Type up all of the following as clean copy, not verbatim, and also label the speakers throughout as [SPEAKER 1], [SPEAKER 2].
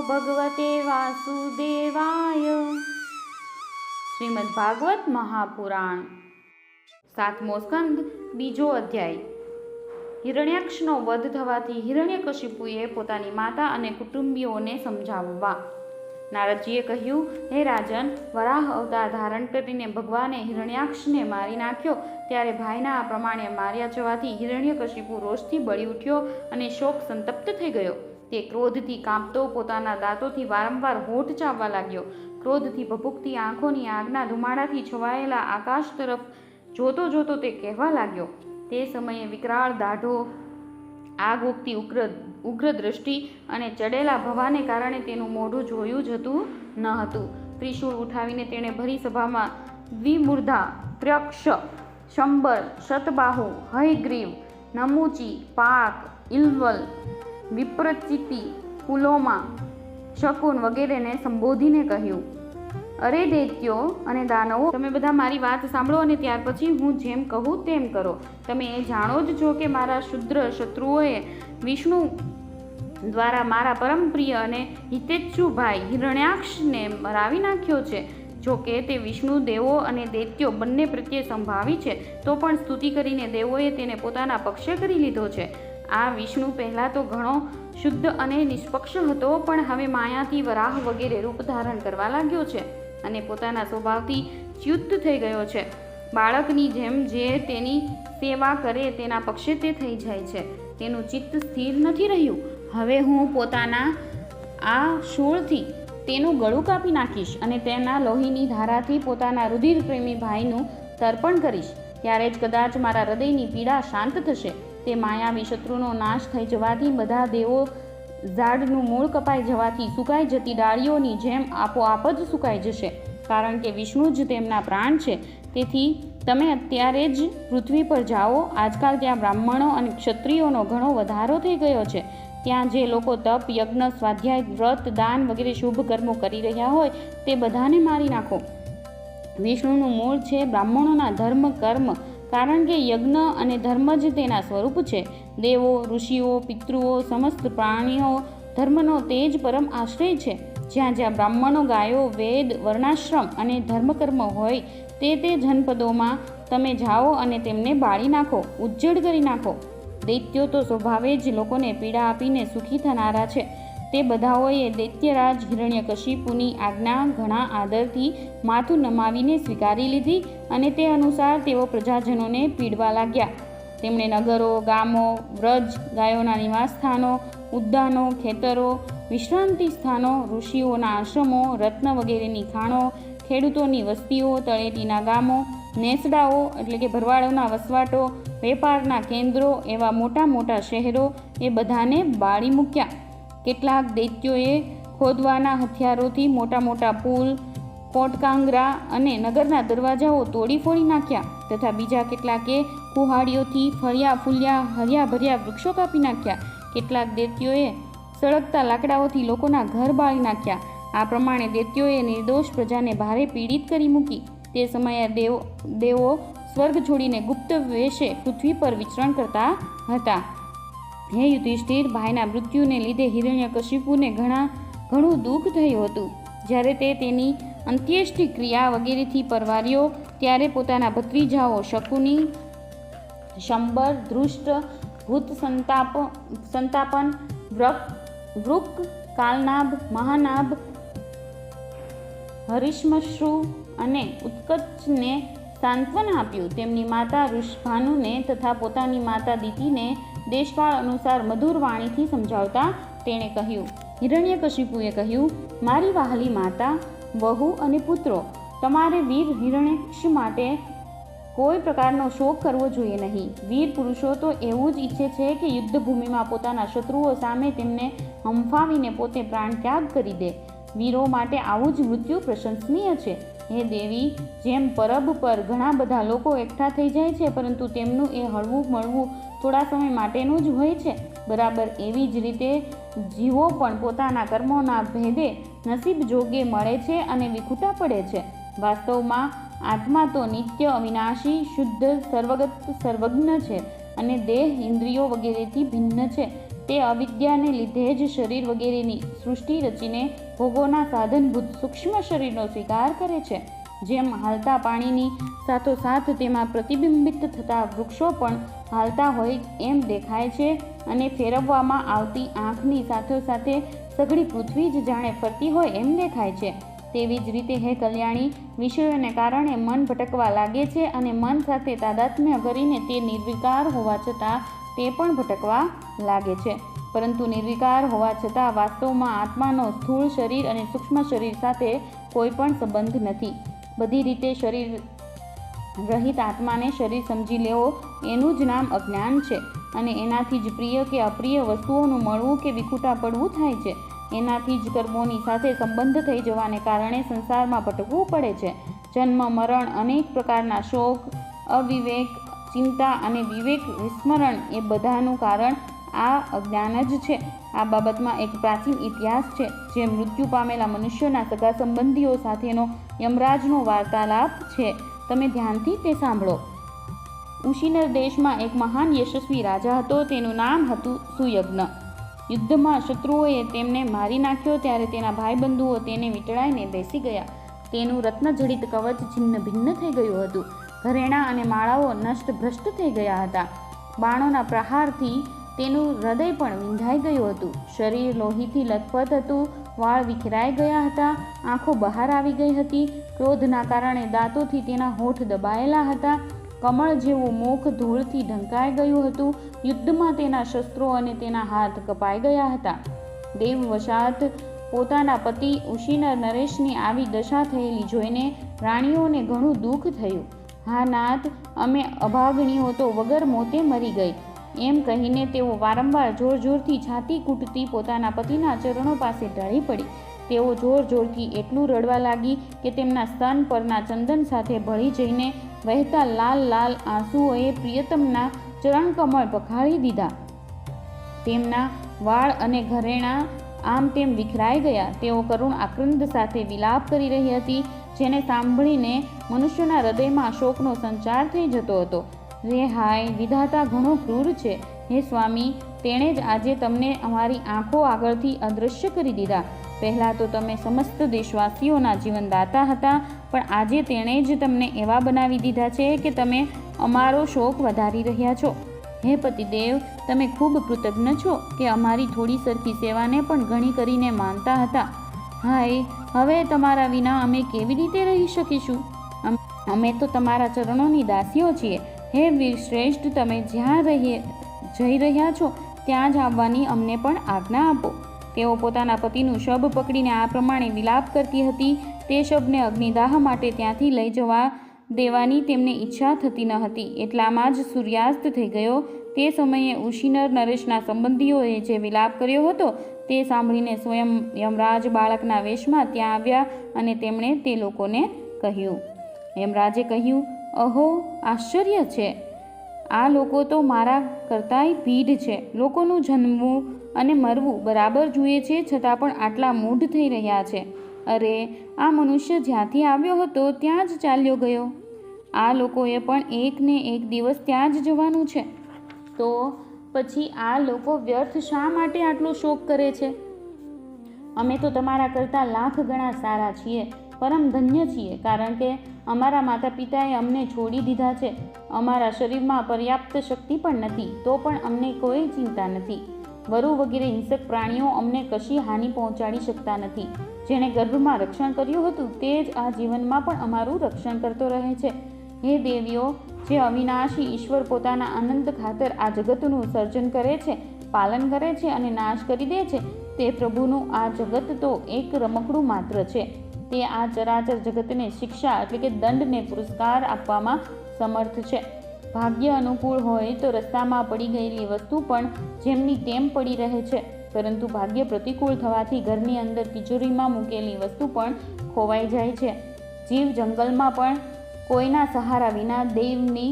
[SPEAKER 1] ભગવતે વાસુદેવાય. શ્રીમદ્ ભાગવત મહાપુરાણ, 7મો સ્કંદ, 2જો અધ્યાય. હિરણ્યાક્ષનો વધ થવાથી હિરણ્યકશિપુએ પોતાની માતા અને કુટુંબીઓને સમજાવવા. નારદજીએ કહ્યું, હે રાજન, વરાહ અવતાર ધારણ કરીને ભગવાને હિરણ્યાક્ષને મારી નાખ્યો. ત્યારે ભાઈના આ પ્રમાણે માર્યા જવાથી હિરણ્યકશિપુ રોષથી બળી ઉઠ્યો અને શોક સંતપ્ત થઈ ગયો. તે ક્રોધથી કાંપતો પોતાના દાંતોથી વારંવાર હોઠ ચાવવા લાગ્યો. ક્રોધથી ભભૂકતી આંખોની આગના ધુમાડાથી છવાયેલા આકાશ તરફ જોતો જોતો તે કહેવા લાગ્યો. તે સમયે વિકરાળ દાઢો, આગ ઉગતી ઉગ્ર દ્રષ્ટિ અને ચડેલા ભવાને કારણે તેનું મોઢું જોયું જતું ન હતું. ત્રિશૂળ ઉઠાવીને તેણે ભરી સભામાં દ્વિમૂર્ધા, ત્ર્યક્ષ, શંબર, શતબાહુ, હયગ્રીવ, નમુચી, પાક, ઇલ્વલ, વિપ્રચિતિ, પુલોમા, શકુન વગેરેને સંબોધીને કહ્યું, અરે દૈત્યો અને દાનવો, તમે બધા મારી વાત સાંભળો અને ત્યાર પછી હું જેમ કહું તેમ કરો. તમે એ જાણો જ છો કે મારા શુદ્ર શત્રુઓએ વિષ્ણુ દ્વારા મારા પરમ પ્રિય અને હિતેચ્છુ ભાઈ હિરણ્યાક્ષને મરાવી નાખ્યો છે. જો કે તે વિષ્ણુ, દેવો અને દૈત્યો બંને પ્રત્યે સંભાવી છે, તો પણ સ્તુતિ કરીને દેવોએ તેને પોતાના પક્ષે કરી લીધો છે. આ વિષ્ણુ પહેલાં તો ઘણો શુદ્ધ અને નિષ્પક્ષ હતો, પણ હવે માયાથી વરાહ વગેરે રૂપ ધારણ કરવા લાગ્યો છે અને પોતાના સ્વભાવથી ચ્યુત થઈ ગયો છે. બાળકની જેમ જે તેની સેવા કરે તેના પક્ષે તે થઈ જાય છે. તેનું ચિત્ત સ્થિર નથી રહ્યું. હવે હું પોતાના આ શૂળથી તેનું ગળું કાપી નાખીશ અને તેના લોહીની ધારાથી પોતાના રુધિર પ્રેમી ભાઈનું તર્પણ કરીશ. ત્યારે જ કદાચ મારા હૃદયની પીડા શાંત થશે. તે માયાવી શત્રુનો નાશ થઈ જવાથી બધા દેવો, ઝાડનું મૂળ કપાઈ જવાથી સુકાઈ જતી ડાળીઓની જેમ આપોઆપ જ સુકાઈ જશે, કારણ કે વિષ્ણુ જ તેમના પ્રાણ છે. તેથી તમે અત્યારે જ પૃથ્વી પર જાઓ. આજકાલ ત્યાં બ્રાહ્મણો અને ક્ષત્રિયોનો ઘણો વધારો થઈ ગયો છે. ત્યાં જે લોકો તપ, યજ્ઞ, સ્વાધ્યાય, વ્રત, દાન વગેરે શુભ કર્મો કરી રહ્યા હોય તે બધાને મારી નાખો. વિષ્ણુનું મૂળ છે બ્રાહ્મણોના ધર્મ કર્મ, કારણ કે યજ્ઞ અને ધર્મ જ તેના સ્વરૂપ છે. દેવો, ઋષિઓ, પિતૃઓ, સમસ્ત પ્રાણીઓ ધર્મનો તે જ પરમ આશ્રય છે. જ્યાં જ્યાં બ્રાહ્મણો, ગાયો, વેદ, વર્ણાશ્રમ અને ધર્મકર્મ હોય તે જનપદોમાં તમે જાઓ અને તેમને બાળી નાખો, ઉજ્જડ કરી નાખો. દૈત્યો તો સ્વભાવે જ લોકોને પીડા આપીને સુખી થનારા છે. તે બધાઓએ દૈત્યરાજ હિરણ્યકશિપુની આજ્ઞા ઘણા આદરથી માથું નમાવીને સ્વીકારી લીધી અને તે અનુસાર તેઓ પ્રજાજનોને પીડવા લાગ્યા. તેમણે નગરો, ગામો, વ્રજ, ગાયોના નિવાસસ્થાનો, ઉદ્યાનો, ખેતરો, વિશ્રાંતિ સ્થાનો, ઋષિઓના આશ્રમો, રત્ન વગેરેની ખાણો, ખેડૂતોની વસ્તીઓ, તળેટીના ગામો, નેસડાઓ એટલે કે ભરવાડોના વસવાટો, વેપારના કેન્દ્રો એવા મોટા મોટા શહેરો એ બધાને બાળી મૂક્યા. કેટલાક દૈત્યોએ ખોદવાના હથિયારોથી મોટા મોટા પુલ, કોટકાંગરા અને નગરના દરવાજાઓ તોડી ફોડી નાખ્યા, તથા બીજા કેટલાકે કુહાડીઓથી ફળ્યા ફૂલ્યા હર્યા ભર્યા વૃક્ષો કાપી નાખ્યા. કેટલાક દૈત્યોએ સળગતા લાકડાઓથી લોકોના ઘર બાળી નાખ્યા. આ પ્રમાણે દૈત્યોએ નિર્દોષ પ્રજાને ભારે પીડિત કરી મૂકી. તે સમયે દેવો સ્વર્ગ છોડીને ગુપ્ત વેશે પૃથ્વી પર વિચરણ કરતા હતા. હે યુધિષ્ઠિર, ભાઈના મૃત્યુને લીધે હિરણ્યકશિપુને ઘણું દુઃખ થયું હતું. જ્યારે તે તેની અંત્યેષ્ટિ ક્રિયા વગેરેથી પરવાર્યો ત્યારે પોતાના ભત્રીજાઓ શકુની, શંબર, ધૃષ્ટ, ભૂત સંતાપન, વૃક, કાલનાભ, મહાનાભ, હરિશ્મશ્રુ અને ઉત્કચને સાંત્વન આપ્યું. તેમની માતા ઋષભાનુને તથા પોતાની માતા દિતિને દેશકાળ અનુસાર મધુર વાણીથી સમજાવતા તેણે કહ્યું, હિરણ્યકશિપુએ કહ્યું, મારી વહાલી માતા, વહુ અને પુત્રો, તમારે વીર હિરણ્યાક્ષ માટે કોઈ પ્રકારનો શોક કરવો જોઈએ નહીં. વીર પુરુષો તો એવું જ ઈચ્છે છે કે યુદ્ધભૂમિમાં પોતાના શત્રુઓ સામે તેમને હંફાવીને પોતે પ્રાણ ત્યાગ કરી દે. વીરો માટે આવું જ મૃત્યુ પ્રશંસનીય છે. હે દેવી, જેમ પરબ પર ઘણા બધા લોકો એકઠા થઈ જાય છે, પરંતુ તેમનું એ હળવું મળવું થોડા સમય માટેનું જ હોય છે, બરાબર એવી જ રીતે જીવો પણ પોતાના કર્મોના ભેદે નસીબ જોગે મળે છે અને વિખૂટા પડે છે. વાસ્તવમાં આત્મા તો નિત્ય, અવિનાશી, શુદ્ધ, સર્વગત, સર્વજ્ઞ છે અને દેહ, ઇન્દ્રિયો વગેરેથી ભિન્ન છે. તે અવિદ્યાને લીધે જ શરીર વગેરેની સૃષ્ટિ રચીને ભોગોના સાધનભૂત સૂક્ષ્મ શરીરનો સ્વીકાર કરે છે. જેમ હાલતા પાણીની સાથોસાથ તેમાં પ્રતિબિંબિત થતા વૃક્ષો પણ હાલતા હોય એમ દેખાય છે અને ફેરવવામાં આવતી આંખની સાથોસાથે સઘળી પૃથ્વી જ જાણે ફરતી હોય એમ દેખાય છે. તેવી જ રીતે હે કલ્યાણી, વિષયોને કારણે મન ભટકવા લાગે છે અને મન સાથે તાદાત્મ્ય કરીને તે નિર્વિકાર હોવા છતાં તે પણ ભટકવા લાગે છે. પરંતુ નિર્વિકાર હોવા છતાં વાસ્તવમાં આત્માનો સ્થૂળ શરીર અને સૂક્ષ્મ શરીર સાથે કોઈ પણ સંબંધ નથી. બધી રીતે શરીર રહિત આત્માને શરીર સમજી લેવો એનું જ નામ અજ્ઞાન છે અને એનાથી જ પ્રિય કે અપ્રિય વસ્તુઓનું મળવું કે વિખૂટા પડવું થાય છે. એનાથી જ કર્મોની સાથે સંબંધ થઈ જવાને કારણે સંસારમાં ભટકવું પડે છે. જન્મ મરણ, અનેક પ્રકારના શોક, અવિવેક, ચિંતા અને વિવેક વિસ્મરણ એ બધાનું કારણ આ અજ્ઞાન જ છે. આ બાબતમાં એક પ્રાચીન ઇતિહાસ છે જે મૃત્યુ પામેલા મનુષ્યોના સગા સંબંધીઓ સાથેનો યમરાજનો વાર્તાલાપ છે. તમે ધ્યાનથી તે સાંભળો. ઉશીનર દેશમાં એક મહાન યશસ્વી રાજા હતો. તેનું નામ હતું સુયજ્ઞ. યુદ્ધમાં શત્રુઓએ તેમને મારી નાખ્યો ત્યારે તેના ભાઈબંધુઓ તેને વીંટળાઈને બેસી ગયા. તેનું રત્નજડિત કવચ છિન્ન ભિન્ન થઈ ગયું હતું. ઘરેણાં અને માળાઓ નષ્ટ ભ્રષ્ટ થઈ ગયા હતા. બાણોના પ્રહારથી તેનું હૃદય પણ વિંધાઈ ગયું હતું. શરીર લોહીથી લથપથ હતું. વાળ વિખરાઈ ગયા હતા. આંખો બહાર આવી ગઈ હતી. ક્રોધના કારણે દાંતોથી તેના હોઠ દબાયેલા હતા. કમળ જેવું મુખ ધૂળથી ઢંકાઈ ગયું હતું. યુદ્ધમાં તેના શસ્ત્રો અને તેના હાથ કપાઈ ગયા હતા. દેવવશાત પોતાના પતિ ઉશીનર નરેશની આવી દશા થયેલી જોઈને રાણીઓને ઘણું દુઃખ થયું. હા નાથ, અમે અભાગણીઓ તો વગર મોતે મરી ગઈ એમ કહીને તેઓ વારંવાર જોર જોરથી છાતી કૂટતી પોતાના પતિના ચરણો પાસે ઢળી પડી. તેઓ જોર જોરથી એટલું રડવા લાગી કે તેમના સ્તન પરના ચંદન સાથે ભળી જઈને વહેતા લાલ લાલ આંસુઓએ પ્રિયતમના ચરણકમળ પખાળી દીધા. તેમના વાળ અને ઘરેણાં આમ તેમ વિખરાઈ ગયા. તેઓ કરુણ આક્રંદ સાથે વિલાપ કરી રહી હતી, જેને સાંભળીને મનુષ્યના હૃદયમાં શોકનો સંચાર થઈ જતો હતો. રે હાય, વિધાતા ઘણો ક્રૂર છે. હે સ્વામી, તેણે જ આજે તમને અમારી આંખો આગળથી અદૃશ્ય કરી દીધા. પહેલાં તો તમે સમસ્ત દેશવાસીઓના જીવનદાતા હતા, પણ આજે તેણે જ તમને એવા બનાવી દીધા છે કે તમે અમારો શોક વધારી રહ્યા છો. હે પતિદેવ, તમે ખૂબ કૃતજ્ઞ છો કે અમારી થોડી સરખી સેવાને પણ ઘણી કરીને માનતા હતા. હાય, હવે તમારા વિના અમે કેવી રીતે રહી શકીશું? અમે તો તમારા ચરણોની દાસીઓ છીએ. હે વીર શ્રેષ્ઠ, તમે જ્યાં જઈ રહ્યા છો ત્યાં જ આવવાની અમને પણ આજ્ઞા આપો. તેઓ પોતાના પતિનું શબ પકડીને આ પ્રમાણે વિલાપ કરતી હતી. તે શબને અગ્નિદાહ માટે ત્યાંથી લઈ જવા દેવાની તેમને ઈચ્છા થતી ન હતી. એટલામાં જ સૂર્યાસ્ત થઈ ગયો. તે સમયે ઉશીનર નરેશના સંબંધીઓએ જે વિલાપ કર્યો હતો તે સાંભળીને સ્વયં યમરાજ બાળકના વેશમાં ત્યાં આવ્યા અને તેમણે તે લોકોને કહ્યું. યમરાજે કહ્યું, અહો, આશ્ચર્ય છે. આ લોકો તો મારા કરતાંય ભીડ છે. લોકોનું જન્મવું અને મરવું બરાબર જુએ છે, છતાં પણ આટલા મૂઢ થઈ રહ્યા છે. અરે, આ મનુષ્ય જ્યાંથી આવ્યો હતો ત્યાં જ ચાલ્યો ગયો. આ લોકોએ પણ એક ને એક દિવસ ત્યાં જ જવાનું છે. તો પછી આ લોકો વ્યર્થ શા માટે આટલો શોક કરે છે? અમે તો તમારા કરતાં લાખ ગણા સારા છીએ, પરમ ધન્ય છીએ, કારણ કે અમારા માતા પિતાએ અમને છોડી દીધા છે. અમારા શરીરમાં પર્યાપ્ત શક્તિ પણ નથી, તો પણ અમને કોઈ ચિંતા નથી. વરુ વગેરે હિંસક પ્રાણીઓ અમને કશી હાનિ પહોંચાડી શકતા નથી. જેણે ગર્ભમાં રક્ષણ કર્યું હતું તે જ આ જીવનમાં પણ અમારું રક્ષણ કરતો રહે છે. હે દેવીઓ, જે અવિનાશી ઈશ્વર પોતાના આનંદ ખાતર આ જગતનું સર્જન કરે છે, પાલન કરે છે અને નાશ કરી દે છે, તે પ્રભુનું આ જગત તો એક રમકડું માત્ર છે. તે આ ચરાચર જગતને શિક્ષા એટલે કે દંડને પુરસ્કાર આપવામાં સમર્થ છે. ભાગ્ય અનુકૂળ હોય તો રસ્તામાં પડી ગયેલી વસ્તુ પણ જેમની તેમ પડી રહે છે, પરંતુ ભાગ્ય પ્રતિકૂળ થવાથી ઘરની અંદર તિજોરીમાં મૂકેલી વસ્તુ પણ ખોવાઈ જાય છે. જીવ જંગલમાં પણ કોઈના સહારા વિના દેવની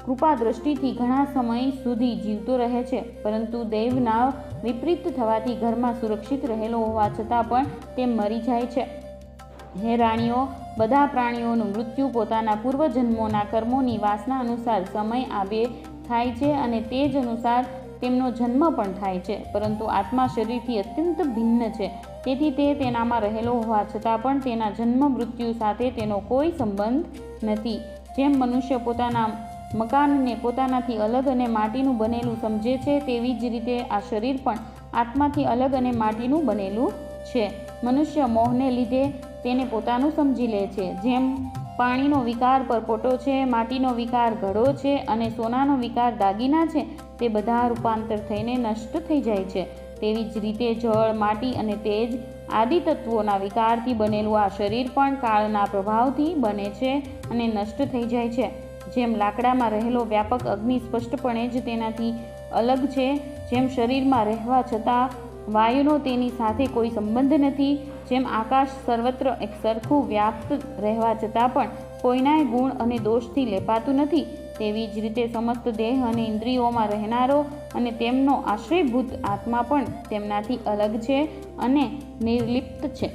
[SPEAKER 1] કૃપા દ્રષ્ટિથી ઘણા સમય સુધી જીવતો રહે છે, પરંતુ દેવના વિપરીત થવાથી ઘરમાં સુરક્ષિત રહેલો હોવા છતાં પણ તે મરી જાય છે. હે રાણીઓ, બધા પ્રાણીઓનું મૃત્યુ પોતાના પૂર્વજન્મોના કર્મોની વાસના અનુસાર સમય આવે થાય છે અને તે જ અનુસાર તેમનો જન્મ પણ થાય છે, પરંતુ આત્મા શરીરથી અત્યંત ભિન્ન છે. તેથી તે તેનામાં રહેલો હોવા છતાં પણ તેના જન્મ મૃત્યુ સાથે તેનો કોઈ સંબંધ નથી. જેમ મનુષ્ય પોતાના મકાનને પોતાનાથી અલગ અને માટીનું બનેલું સમજે છે, તેવી જ રીતે આ શરીર પણ આત્માથી અલગ અને માટીનું બનેલું છે. મનુષ્ય મોહને લીધે તેને પોતાનું સમજી લે છે. જેમ પાણીનો વિકાર પરપોટો છે, માટીનો વિકાર ઘડો છે અને સોનાનો વિકાર દાગીના છે, તે બધા રૂપાંતર થઈને નષ્ટ થઈ જાય છે. તેવી જ રીતે જળ, માટી અને તેજ આદિ તત્વોના વિકારથી બનેલું આ શરીર પણ કાળના પ્રભાવથી બને છે અને નષ્ટ થઈ જાય છે. જેમ લાકડામાં રહેલો વ્યાપક અગ્નિ સ્પષ્ટપણે જ તેનાથી અલગ છે, જેમ શરીરમાં રહેવા છતાં વાયુનો તેની સાથે કોઈ સંબંધ નથી, જેમ આકાશ સર્વત્ર એક સરખું વ્યાપ્ત રહેવા છતાં પણ કોઈનાય ગુણ અને દોષથી લેપાતું નથી, તેવી જ રીતે સમસ્ત દેહ અને ઇન્દ્રિયોમાં રહેનારો અને તેમનો આશ્રયભૂત આત્મા પણ તેમનાથી અલગ છે અને નિર્લિપ્ત છે.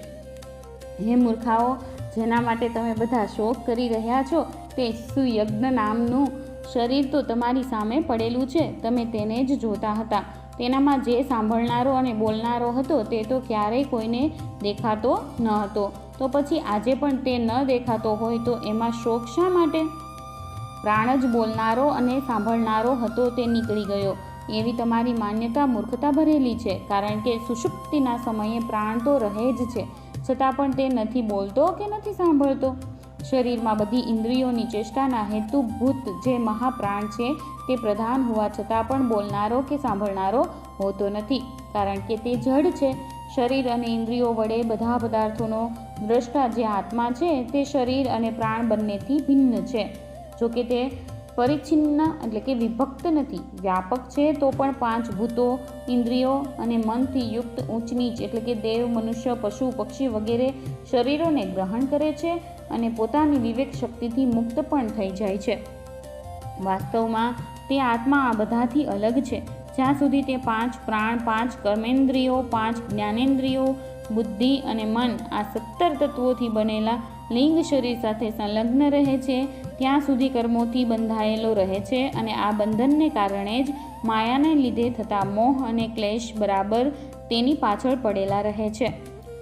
[SPEAKER 1] હે મૂર્ખાઓ, જેના માટે તમે બધા શોક કરી રહ્યા છો, તે સુયજ્ઞ નામનું શરીર તો તમારી સામે પડેલું છે. તમે તેને જ જોતા હતા. તેનામાં જે સાંભળનારો અને બોલનારો હતો તે તો ક્યારેય કોઈને દેખાતો ન હતો. તો પછી આજે પણ તે ન દેખાતો હોય તો એમાં શોક શા માટે? પ્રાણ જ બોલનારો અને સાંભળનારો હતો તે નીકળી ગયો, એવી તમારી માન્યતા મૂર્ખતા ભરેલી છે. કારણ કે સુષુપ્તિના સમયે પ્રાણ તો રહે જ છે, છતાં પણ તે નથી બોલતો કે નથી સાંભળતો. શરીરમાં બધી ઇન્દ્રિયોની ચેષ્ટાના હેતુભૂત જે મહાપ્રાણ છે તે પ્રધાન હોવા છતાં પણ બોલનારો કે સાંભળનારો હોતો નથી, કારણ કે તે જડ છે. શરીર અને ઇન્દ્રિયો વડે બધા પદાર્થોનો દ્રષ્ટા જે આત્મા છે તે શરીર અને પ્રાણ બંનેથી ભિન્ન છે. જોકે તે પરિચ્છિન્ન એટલે કે વિભક્ત નથી. વ્યાપક છે તો પણ 5 ભૂતો, ઇન્દ્રિયો અને મનથી યુક્ત ઊંચ નીચ એટલે કે દેવ, મનુષ્ય, પશુ, પક્ષી વગેરે શરીરોને ગ્રહણ કરે છે અને પોતાની વિવેક શક્તિથી મુક્ત પણ થઈ જાય છે. વાસ્તવમાં તે આત્મા આ બધાથી અલગ છે. જ્યાં સુધી તે 5 પ્રાણ, 5 કર્મેન્દ્રિયો, 5 જ્ઞાનેન્દ્રિયો, બુદ્ધિ અને મન આ 17 તત્વોથી બનેલા લિંગ શરીર સાથે સંલગ્ન રહે છે, ત્યાં સુધી કર્મોથી બંધાયેલો રહે છે અને આ બંધનને કારણે જ માયાને લીધે થતા મોહ અને ક્લેશ બરાબર તેની પાછળ પડેલા રહે છે.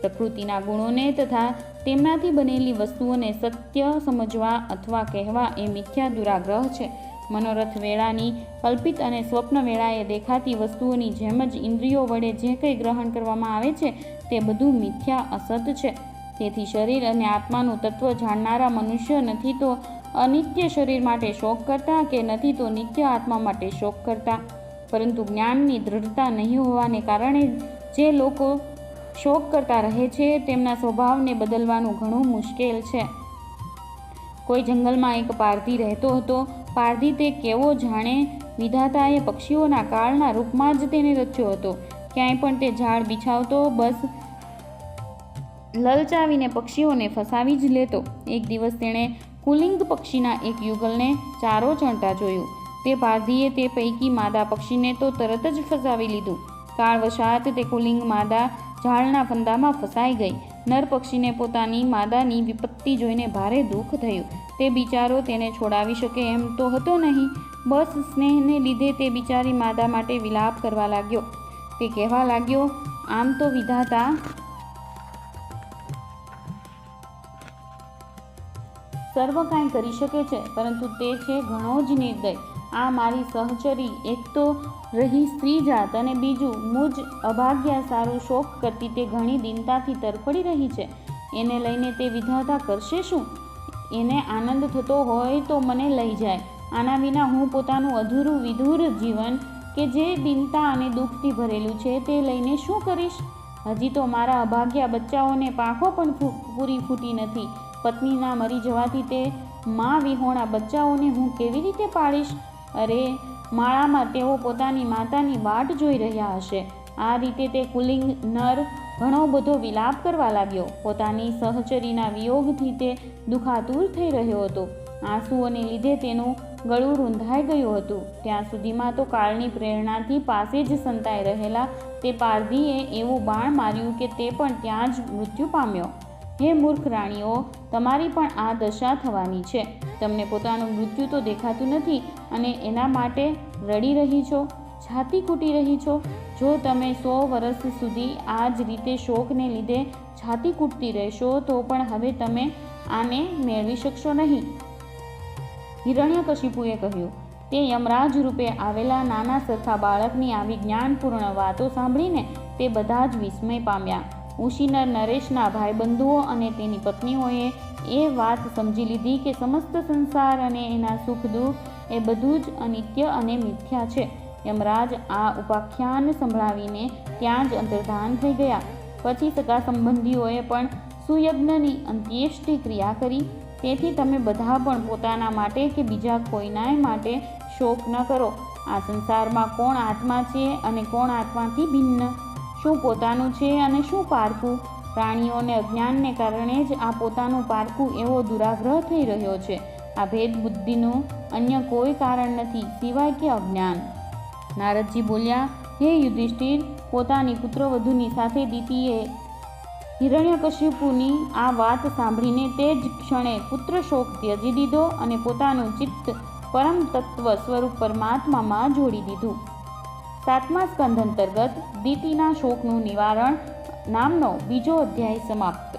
[SPEAKER 1] પ્રકૃતિના ગુણોને તથા તેમનાથી બનેલી વસ્તુઓને સત્ય સમજવા અથવા કહેવા એ મિથ્યા દુરાગ્રહ છે. મનોરથ વેળાની કલ્પિત અને સ્વપ્ન વેળાએ દેખાતી વસ્તુઓની જેમ જ ઇન્દ્રિયો વડે જે કંઈ ગ્રહણ કરવામાં આવે છે તે બધું મિથ્યા અસત છે. તેથી શરીર અને આત્માનું તત્વ જાણનારા મનુષ્ય નથી તો અનિત્ય શરીર માટે શોક કરતા કે નથી તો નિત્ય આત્મા માટે શોક કરતા. પરંતુ જ્ઞાનની દૃઢતા નહીં હોવાને કારણે જે લોકો શોક કરતા રહે છે તેમના સ્વભાવને બદલવાનું ઘણું મુશ્કેલ છે. કોઈ જંગલમાં એક પારધી રહેતો હતો. પારધી તે કેવો જાણે વિધાતાએ પક્ષીઓના કાળના રૂપમાં જ તેને રચ્યો હતો. ક્યાંય પણ તે ઝાડ બિછાવતો, બસ લલચાવીને પક્ષીઓને ફસાવી જ લેતો. એક દિવસ તેણે કુલિંગ પક્ષીના એક યુગલને ચારો ચણતા જોયું. તે પારધીએ તે પૈકી માદા પક્ષીને તો તરત જ ફસાવી લીધું. કાળવશાત તે કુલિંગ માદા ઝાડના ફંદામાં ફસાઈ ગઈ. નર પક્ષીને પોતાની માદાની વિપત્તિ જોઈને ભારે દુઃખ થયું. તે બિચારો તેને છોડાવી શકે એમ તો હતો નહીં. બસ સ્નેહને લીધે તે બિચારી માદા માટે વિલાપ કરવા લાગ્યો. તે કહેવા લાગ્યો, આમ તો વિધાતા સર્વ કાંઈ કરી શકે છે, પરંતુ તે છે ઘણો જ નિર્દય. આ મારી સહચરી એક તો રહી સ્ત્રી જાત અને બીજું મુજ અભાગ્યા સારું શોક કરતી તે ઘણી દીનતાથી તરફડી રહી છે. એને લઈને તે વિધાતા કરશે શું? એને આનંદ થતો હોય તો મને લઈ જાય. આના વિના હું પોતાનું અધૂરું વિધુર જીવન કે જે દીનતા અને દુઃખથી ભરેલું છે તે લઈને શું કરીશ? હજી તો મારા અભાગ્યા બચ્ચાઓને પાંખો પણ પૂરી ફૂટી નથી. પત્નીના મરી જવાથી તે મા વિહોણા બચ્ચાઓને હું કેવી રીતે પાળીશ? અરે, માળામાં તેઓ પોતાની માતાની વાટ જોઈ રહ્યા હશે. આ રીતે તે કુલિંગ નર ઘણો બધો વિલાપ કરવા લાગ્યો. પોતાની સહચરીના વિયોગથી તે દુઃખાતુર થઈ રહ્યો હતો. આંસુઓને લીધે તેનું ગળું રૂંધાઈ ગયું હતું. ત્યાં સુધીમાં તો કાળની પ્રેરણાથી પાસે જ સંતાઈ રહેલા તે પારધીએ એવું બાણ માર્યું કે તે પણ ત્યાં જ મૃત્યુ પામ્યો. હે મૂર્ખ રાણીઓ, તમારી પણ આ દશા થવાની છે. તમને પોતાનું મૃત્યુ તો દેખાતું નથી અને એના માટે રડી રહી છો. છાતી કૂટી રહી છો? જો તમે 100 વર્ષ સુધી આ જ રીતે શોકને લીધે છાતી કૂટતી રહેશો તો પણ હવે તમે આને મેળવી શકશો નહીં. હિરણ્યકશિપુએ કહ્યું. તે યમરાજ રૂપે આવેલા નાના સરખા બાળકની આવી જ્ઞાનપૂર્ણ વાતો સાંભળીને તે બધા જ વિસ્મય પામ્યા. ઉશીનર નરેશના ભાઈબંધુઓ અને તેની પત્નીઓએ એ વાત સમજી લીધી કે સમસ્ત સંસાર અને એના સુખ દુઃખ એ બધું જ અનિત્ય અને મિથ્યા છે. યમરાજ આ ઉપાખ્યાન સંભળાવીને ત્યાં જ અંતર્ધાન થઈ ગયા. પછી સગા સંબંધીઓએ પણ સુયજ્ઞની અંત્યેષ્ટિ ક્રિયા કરી. તેથી તમે બધા પણ પોતાના માટે કે બીજા કોઈનાય માટે શોક ન કરો. આ સંસારમાં કોણ આત્મા છે અને કોણ આત્માથી ભિન્ન, શું પોતાનું છે અને શું પારકું? પ્રાણીઓને અજ્ઞાનને કારણે જ આ પોતાનું પારકું એવો દુરાગ્રહ થઈ રહ્યો છે. આ ભેદ બુદ્ધિનું અન્ય કોઈ કારણ નથી સિવાય કે અજ્ઞાન. નારદજી બોલ્યા, હે યુધિષ્ઠિર, પોતાની પુત્રવધૂની સાથે દિતિએ હિરણ્યકશિપુની આ વાત સાંભળીને તે જ ક્ષણે પુત્ર શોક ત્યજી દીધો અને પોતાનું ચિત્ત પરમ તત્વ સ્વરૂપ પરમાત્મામાં જોડી દીધું. 7મા સ્કંધ અંતર્ગત દિતિના શોકનું નિવારણ નામનો બીજો અધ્યાય સમાપ્ત.